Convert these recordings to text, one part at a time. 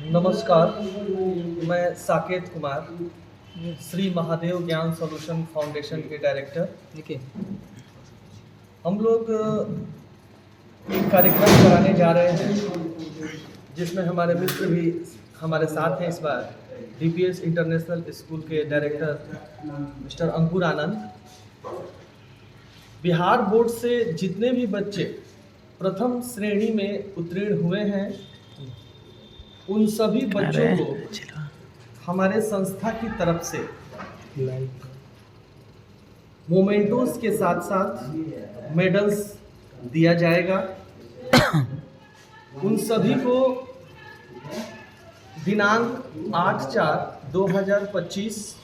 नमस्कार, मैं साकेत कुमार, श्री महादेव ज्ञान सॉल्यूशन फाउंडेशन के डायरेक्टर। देखिए हम लोग एक कार्यक्रम कराने जा रहे हैं जिसमें हमारे मित्र भी हमारे साथ हैं। इस बार डीपीएस इंटरनेशनल स्कूल के डायरेक्टर मिस्टर अंकुर आनंद। बिहार बोर्ड से जितने भी बच्चे प्रथम श्रेणी में उत्तीर्ण हुए हैं उन सभी बच्चों को हमारे संस्था की तरफ से मोमेंटोस के साथ साथ मेडल्स दिया जाएगा। उन सभी को दिनांक 8/4/2025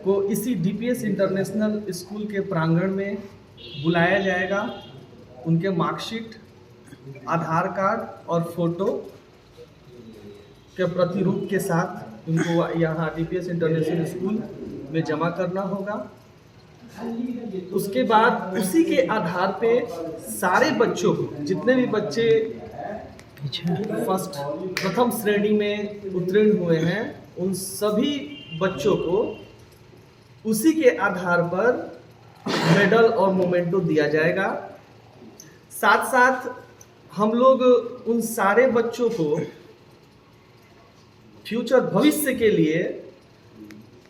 को इसी डीपीएस इंटरनेशनल स्कूल के प्रांगण में बुलाया जाएगा। उनके मार्कशीट, आधार कार्ड और फोटो के प्रतिरूप के साथ उनको यहाँ डीपीएस इंटरनेशनल स्कूल में जमा करना होगा। उसके बाद उसी के आधार पे सारे बच्चों को, जितने भी बच्चे प्रथम श्रेणी में उत्तीर्ण हुए हैं उन सभी बच्चों को उसी के आधार पर मेडल और मोमेंटो दिया जाएगा। साथ साथ हम लोग उन सारे बच्चों को फ्यूचर भविष्य के लिए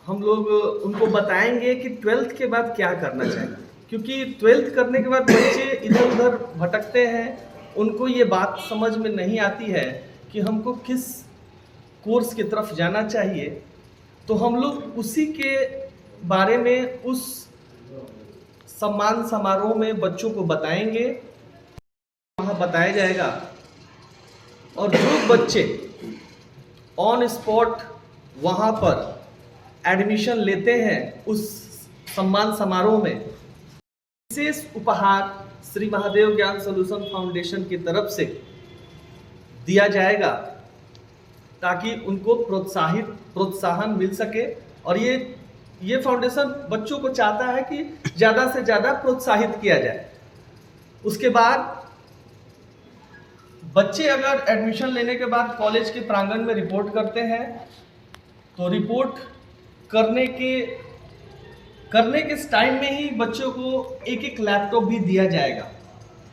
हम लोग उनको बताएंगे कि 12th के बाद क्या करना चाहिए, क्योंकि 12th करने के बाद बच्चे इधर उधर भटकते हैं। उनको ये बात समझ में नहीं आती है कि हमको किस कोर्स की तरफ जाना चाहिए। तो हम लोग उसी के बारे में उस सम्मान समारोह में बच्चों को बताएंगे, वहाँ बताया जाएगा। और जो बच्चे ऑन स्पॉट वहाँ पर एडमिशन लेते हैं उस सम्मान समारोह में विशेष उपहार श्री महादेव ज्ञान सॉल्यूशन फाउंडेशन की तरफ से दिया जाएगा, ताकि उनको प्रोत्साहन मिल सके। और ये फाउंडेशन बच्चों को चाहता है कि ज़्यादा से ज़्यादा प्रोत्साहित किया जाए। उसके बाद बच्चे अगर एडमिशन लेने के बाद कॉलेज के प्रांगण में रिपोर्ट करते हैं तो रिपोर्ट करने के टाइम में ही बच्चों को एक लैपटॉप भी दिया जाएगा,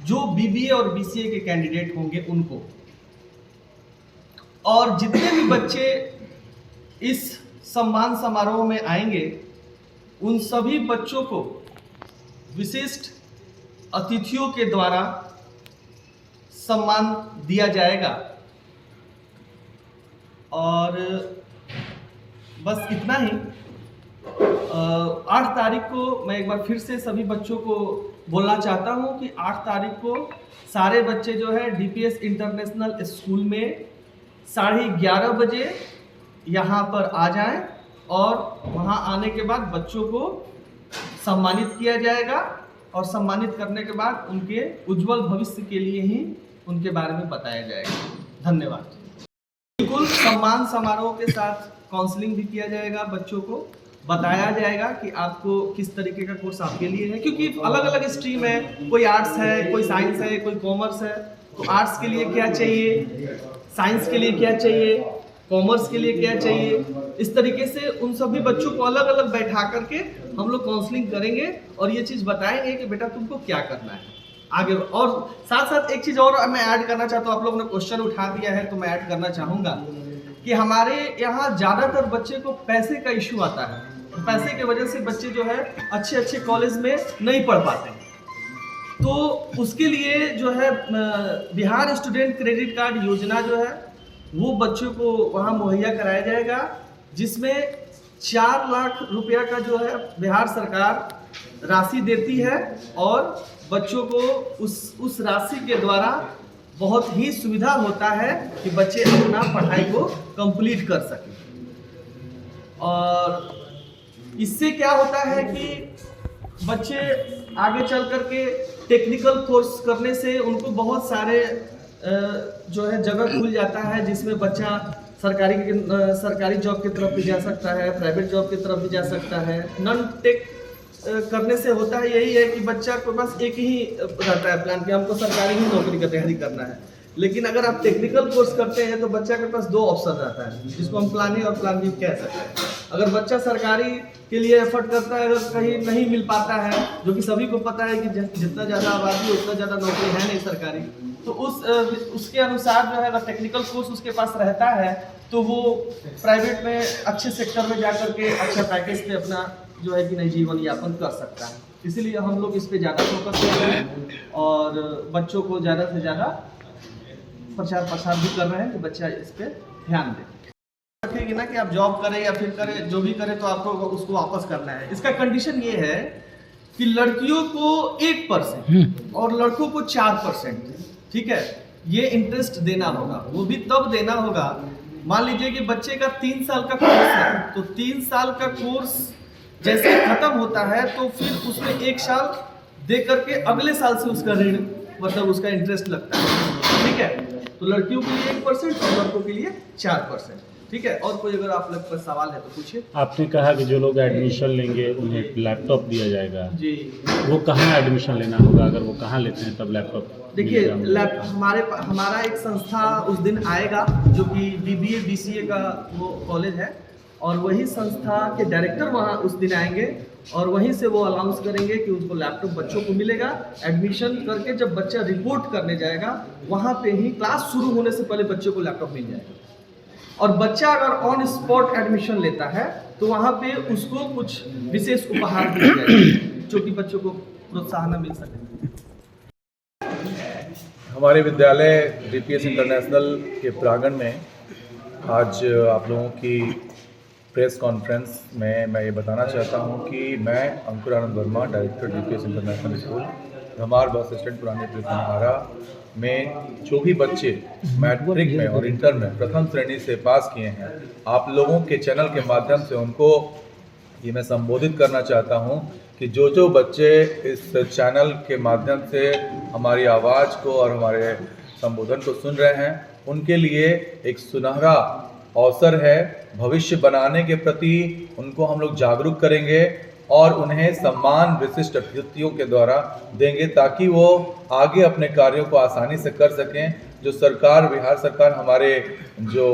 जो बीबीए और बीसीए के कैंडिडेट होंगे उनको। और जितने भी बच्चे इस सम्मान समारोह में आएंगे उन सभी बच्चों को विशिष्ट अतिथियों के द्वारा सम्मान दिया जाएगा। और बस इतना ही। 8 तारीख को मैं एक बार फिर से सभी बच्चों को बोलना चाहता हूं कि 8 तारीख को सारे बच्चे जो है डीपीएस इंटरनेशनल स्कूल में 11:30 बजे यहाँ पर आ जाएं। और वहाँ आने के बाद बच्चों को सम्मानित किया जाएगा और सम्मानित करने के बाद उनके उज्जवल भविष्य के लिए ही उनके बारे में बताया जाएगा। धन्यवाद। बिल्कुल सम्मान समारोह के साथ काउंसलिंग भी किया जाएगा, बच्चों को बताया जाएगा कि आपको किस तरीके का कोर्स आपके लिए है, क्योंकि अलग अलग स्ट्रीम है, कोई आर्ट्स है, कोई साइंस है, कोई कॉमर्स है। तो आर्ट्स के लिए क्या चाहिए, साइंस के लिए क्या चाहिए, कॉमर्स के लिए क्या चाहिए, इस तरीके से उन सभी बच्चों को अलग अलग बैठा करके हम लोग काउंसलिंग करेंगे और ये चीज़ बताएंगे कि बेटा तुमको क्या करना है आगे। और साथ साथ एक चीज़ और मैं ऐड करना चाहता हूँ, आप लोगों ने क्वेश्चन उठा दिया है तो मैं ऐड करना चाहूँगा कि हमारे यहाँ ज़्यादातर बच्चे को पैसे का इशू आता है। पैसे की वजह से बच्चे जो है अच्छे कॉलेज में नहीं पढ़ पाते। तो उसके लिए जो है बिहार स्टूडेंट क्रेडिट कार्ड योजना जो है वो बच्चों को वहाँ मुहैया कराया जाएगा, जिसमें 4 लाख रुपया का जो है बिहार सरकार राशि देती है और बच्चों को उस राशि के द्वारा बहुत ही सुविधा होता है कि बच्चे अपना पढ़ाई को कंप्लीट कर सकें। और इससे क्या होता है कि बच्चे आगे चल करके टेक्निकल कोर्स करने से उनको बहुत सारे जो है जगह खुल जाता है, जिसमें बच्चा सरकारी जॉब की तरफ भी जा सकता है, प्राइवेट जॉब की तरफ भी जा सकता है। नॉन टेक करने से होता है यही है कि बच्चा के पास एक ही रहता है प्लान कि हमको सरकारी ही नौकरी का तैयारी करना है। लेकिन अगर आप टेक्निकल कोर्स करते हैं तो बच्चा के पास 2 ऑप्शन रहता है, जिसको हम प्लान ए और प्लान बी कह सकते हैं। अगर बच्चा सरकारी के लिए एफर्ट करता है, अगर कहीं नहीं मिल पाता है, जो कि सभी को पता है कि जितना ज़्यादा आबादी है उतना ज़्यादा नौकरी है नहीं सरकारी, तो उसके अनुसार जो है अगर टेक्निकल कोर्स उसके पास रहता है तो वो प्राइवेट में अच्छे सेक्टर में जा करके अच्छा पैकेज पे अपना जो है कि नई जीवन यापन कर सकता है। इसीलिए हम लोग इस पे ज़्यादा फोकस कर रहे हैं और बच्चों को ज़्यादा से ज़्यादा प्रचार प्रसार भी कर रहे हैं कि बच्चा इस पे ध्यान दे। रखेगी ना कि आप जॉब करें या फिर करें, जो भी करें तो आपको उसको वापस करना है। इसका कंडीशन ये है कि लड़कियों को 1% और लड़कों को 4%, ठीक है, ये इंटरेस्ट देना होगा। वो भी तब देना होगा, मान लीजिए कि बच्चे का 3 साल का कोर्स है, तो 3 साल का कोर्स जैसे खत्म होता है तो फिर उसमें 1 साल दे करके अगले साल से उसका ऋण मतलब उसका इंटरेस्ट लगता है, ठीक है। तो लड़कियों के लिए 1% और लड़कों के लिए 4%, ठीक है। और कोई अगर आप लोग पर सवाल है तो पूछिए। आपने कहा कि जो लोग एडमिशन लेंगे उन्हें लैपटॉप दिया जाएगा जी, वो कहाँ एडमिशन लेना होगा? अगर वो कहाँ लेते हैं तब लैपटॉप? देखिए हमारा एक संस्था उस दिन आएगा जो कि BBA BCA का वो कॉलेज है, और वही संस्था के डायरेक्टर वहाँ उस दिन आएंगे और वहीं से वो अनाउंस करेंगे कि उनको लैपटॉप बच्चों को मिलेगा। एडमिशन करके जब बच्चा रिपोर्ट करने जाएगा वहाँ पे ही क्लास शुरू होने से पहले बच्चों को लैपटॉप मिल जाएगा। और बच्चा अगर ऑन स्पॉट एडमिशन लेता है तो वहाँ पे उसको कुछ विशेष उपहार दिए जाएंगे जो कि बच्चों को प्रोत्साहन मिल सके। हमारे विद्यालय DPS इंटरनेशनल के प्रांगण में आज आप लोगों की प्रेस कॉन्फ्रेंस में मैं ये बताना चाहता हूँ कि मैं Ankur Anand Verma, director DPS international school, Dhamar bus stand पुरानी आरा में जो भी बच्चे मैट्रिक में और इंटर में प्रथम श्रेणी से पास किए हैं, आप लोगों के चैनल के माध्यम से उनको ये मैं संबोधित करना चाहता हूँ कि जो बच्चे इस चैनल के माध्यम से हमारी आवाज़ को और हमारे संबोधन को सुन रहे हैं, उनके लिए एक सुनहरा अवसर है। भविष्य बनाने के प्रति उनको हम लोग जागरूक करेंगे और उन्हें सम्मान विशिष्ट अतिथियों के द्वारा देंगे ताकि वो आगे अपने कार्यों को आसानी से कर सकें। जो सरकार, बिहार सरकार हमारे जो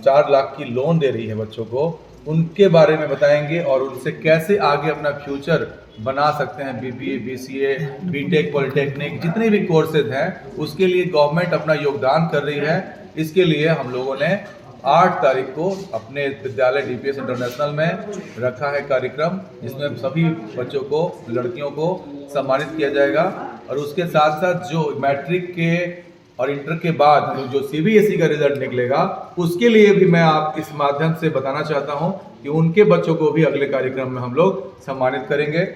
4 लाख की लोन दे रही है बच्चों को, उनके बारे में बताएंगे और उनसे कैसे आगे अपना फ्यूचर बना सकते हैं। BBA BCA BTech पॉलिटेक्निक जितने भी कोर्सेज हैं उसके लिए गवर्नमेंट अपना योगदान कर रही है। इसके लिए हम लोगों ने 8 तारीख को अपने विद्यालय DPS इंटरनेशनल में रखा है कार्यक्रम, जिसमें सभी बच्चों को, लड़कियों को सम्मानित किया जाएगा। और उसके साथ साथ जो मैट्रिक के और इंटर के बाद जो CBSE का रिजल्ट निकलेगा उसके लिए भी मैं आप इस माध्यम से बताना चाहता हूं कि उनके बच्चों को भी अगले कार्यक्रम में हम लोग सम्मानित करेंगे।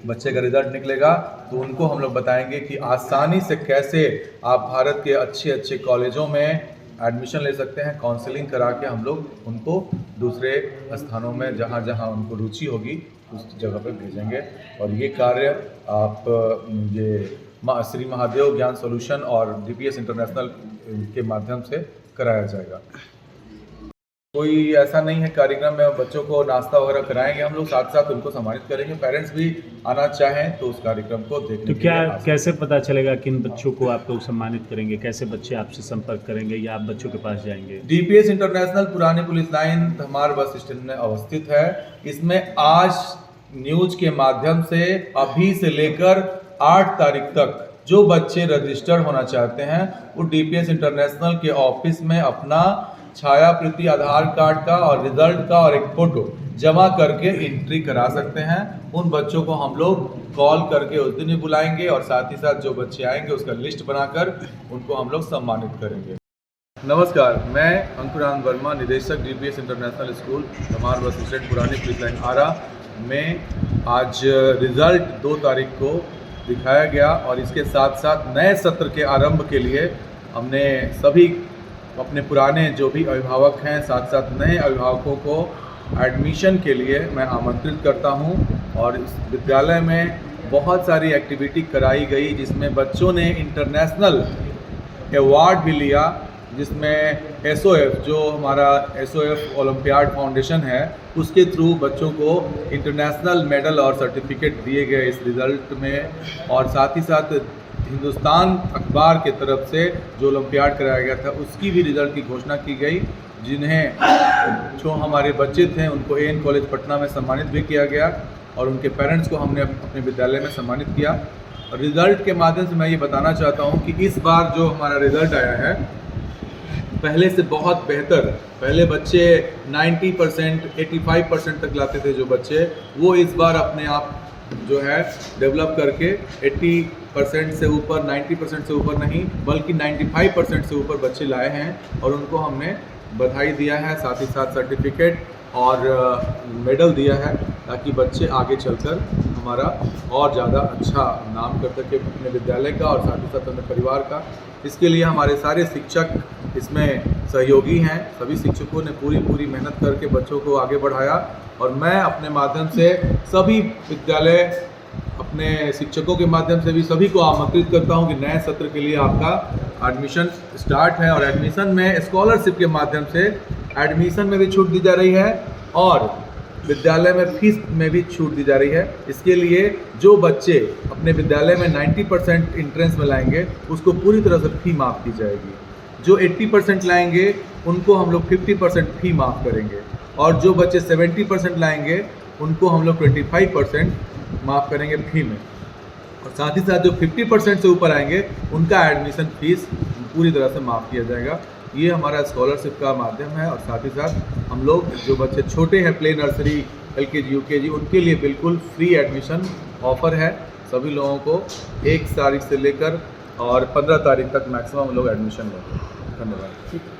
बच्चे का रिजल्ट निकलेगा तो उनको हम लोग बताएंगे कि आसानी से कैसे आप भारत के अच्छे कॉलेजों में एडमिशन ले सकते हैं। काउंसलिंग करा के हम लोग उनको दूसरे स्थानों में जहाँ जहाँ उनको रुचि होगी उस जगह पर भेजेंगे। और ये कार्य आप ये श्री महादेव ज्ञान सॉल्यूशन और DPS इंटरनेशनल के माध्यम से कराया जाएगा। कोई ऐसा नहीं है कार्यक्रम में बच्चों को नाश्ता वगैरह कराएंगे हम लोग, साथ साथ उनको सम्मानित करेंगे। पेरेंट्स भी आना चाहें तो उस कार्यक्रम को देखने तो क्या कैसे पता चलेगा किन बच्चों को आप लोग सम्मानित करेंगे? कैसे बच्चे आपसे संपर्क करेंगे या आप बच्चों के पास जाएंगे? DPS इंटरनेशनल पुरानी police line dhamar bus stand में अवस्थित है। इसमें आज न्यूज के माध्यम से अभी से लेकर 8 तारीख तक जो बच्चे रजिस्टर होना चाहते हैं वो DPS इंटरनेशनल के ऑफिस में अपना छाया प्रति आधार कार्ड का और रिजल्ट का और एक फोटो जमा करके एंट्री करा सकते हैं। उन बच्चों को हम लोग कॉल करके उस दिन ही बुलाएंगे और साथ ही साथ जो बच्चे आएंगे उसका लिस्ट बनाकर उनको हम लोग सम्मानित करेंगे। नमस्कार, मैं अंकुर आनंद वर्मा, निदेशक DPS international school, Dhamar bus stand, पुरानी पुलिस लाइन आरा में आज रिजल्ट 2 तारीख को दिखाया गया और इसके साथ साथ नए सत्र के आरंभ के लिए हमने सभी अपने पुराने जो भी अभिभावक हैं, साथ साथ नए अभिभावकों को एडमिशन के लिए मैं आमंत्रित करता हूं। और इस विद्यालय में बहुत सारी एक्टिविटी कराई गई जिसमें बच्चों ने इंटरनेशनल अवार्ड भी लिया, जिसमें SOF जो हमारा SOF ओलंपियाड फाउंडेशन है उसके थ्रू बच्चों को इंटरनेशनल मेडल और सर्टिफिकेट दिए गए इस रिज़ल्ट में। और साथ ही साथ हिंदुस्तान अखबार के तरफ से जो ओलंपियाड कराया गया था उसकी भी रिज़ल्ट की घोषणा की गई, जिन्हें जो हमारे बच्चे थे उनको एएन कॉलेज पटना में सम्मानित भी किया गया और उनके पेरेंट्स को हमने अपने विद्यालय में सम्मानित किया। और रिज़ल्ट के माध्यम से मैं ये बताना चाहता हूँ कि इस बार जो हमारा रिज़ल्ट आया है पहले से बहुत बेहतर। पहले बच्चे 90%, 85% तक लाते थे जो बच्चे, वो इस बार अपने आप जो है डेवलप करके 80% से ऊपर, 90% से ऊपर नहीं बल्कि 95% से ऊपर बच्चे लाए हैं और उनको हमने बधाई दिया है, साथ ही साथ सर्टिफिकेट और मेडल दिया है ताकि बच्चे आगे चलकर हमारा और ज़्यादा अच्छा नाम कर सके अपने विद्यालय का और साथ ही साथ अपने परिवार का। इसके लिए हमारे सारे शिक्षक इसमें सहयोगी हैं। सभी शिक्षकों ने पूरी मेहनत करके बच्चों को आगे बढ़ाया और मैं अपने माध्यम से सभी विद्यालय, अपने शिक्षकों के माध्यम से भी सभी को आमंत्रित करता हूं कि नए सत्र के लिए आपका एडमिशन स्टार्ट है और एडमिशन में स्कॉलरशिप के माध्यम से एडमिशन में भी छूट दी जा रही है और विद्यालय में फीस में भी छूट दी जा रही है। इसके लिए जो बच्चे अपने विद्यालय में 90% इंट्रेंस में लाएंगे उसको पूरी तरह से फी माफ़ की जाएगी। जो 80% लाएंगे उनको हम लोग 50% फी माफ़ करेंगे और जो बच्चे 70% लाएंगे उनको हम लोग 25% माफ़ करेंगे फी में। और साथ ही साथ जो 50% से ऊपर आएंगे उनका एडमिशन फीस पूरी तरह से माफ़ किया जाएगा। ये हमारा स्कॉलरशिप का माध्यम है और साथ ही साथ हम लोग जो बच्चे छोटे हैं प्ले नर्सरी, LKG, UKG उनके लिए बिल्कुल फ्री एडमिशन ऑफ़र है। सभी लोगों को 1 तारीख से लेकर और 15 तारीख तक मैक्सिमम लोग एडमिशन लेंगे। धन्यवाद।